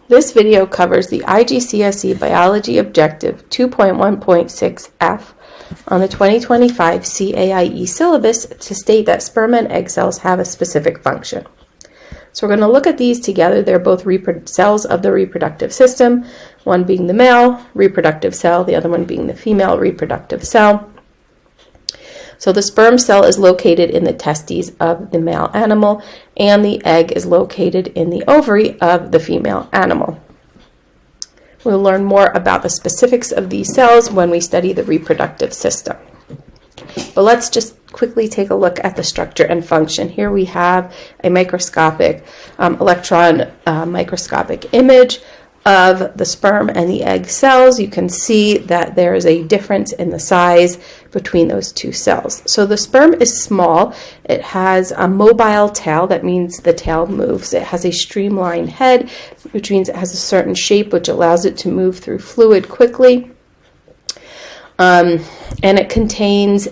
This video covers the IGCSE Biology Objective 2.1.6F on the 2025 CAIE syllabus to state that sperm and egg cells have a specific function. So we're going to look at these together. They're both cells of the reproductive system, one being the male reproductive cell, the other one being the female reproductive cell. So the sperm cell is located in the testes of the male animal, and the egg is located in the ovary of the female animal. We'll learn more about the specifics of these cells when we study the reproductive system. But let's just quickly take a look at the structure and function. Here we have a microscopic electron microscopic image of the sperm and the egg cells. You can see that there is a difference in the size between those two cells. So the sperm is small. It has a mobile tail. That means the tail moves. It has a streamlined head, which means it has a certain shape which allows it to move through fluid quickly. And it contains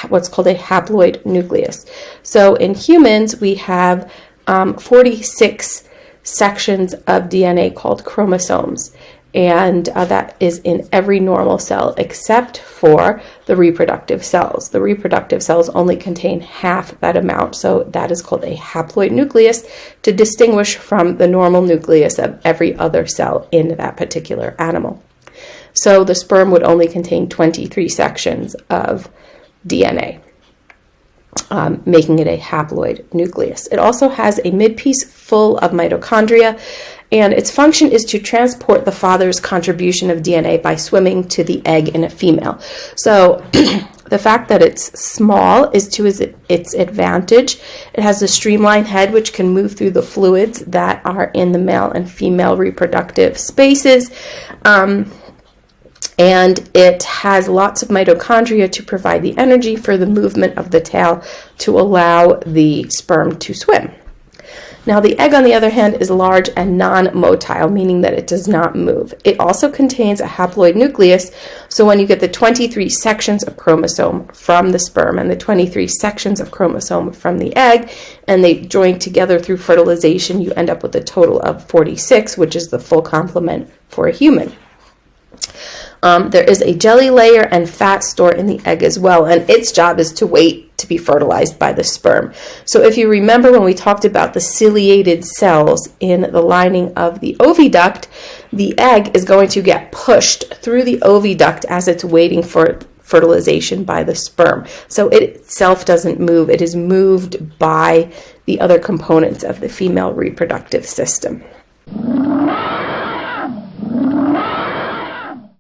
what's called a haploid nucleus. So in humans, we have 46 sections of DNA called chromosomes, and that is in every normal cell except for the reproductive cells. The reproductive cells only contain half that amount, so that is called a haploid nucleus to distinguish from the normal nucleus of every other cell in that particular animal. So the sperm would only contain 23 sections of DNA. Making it a haploid nucleus. It also has a midpiece full of mitochondria, and its function is to transport the father's contribution of DNA by swimming to the egg in a female. So the fact that it's small is to its advantage. It has a streamlined head which can move through the fluids that are in the male and female reproductive spaces. And it has lots of mitochondria to provide the energy for the movement of the tail to allow the sperm to swim. Now, the egg, on the other hand, is large and non-motile, meaning that it does not move. It also contains a haploid nucleus, so when you get the 23 sections of chromosome from the sperm and the 23 sections of chromosome from the egg, and they join together through fertilization, you end up with a total of 46, which is the full complement for a human. There is a jelly layer and fat store in the egg as well, and its job is to wait to be fertilized by the sperm. So if you remember when we talked about the ciliated cells in the lining of the oviduct, the egg is going to get pushed through the oviduct as it's waiting for fertilization by the sperm. So it itself doesn't move. It is moved by the other components of the female reproductive system.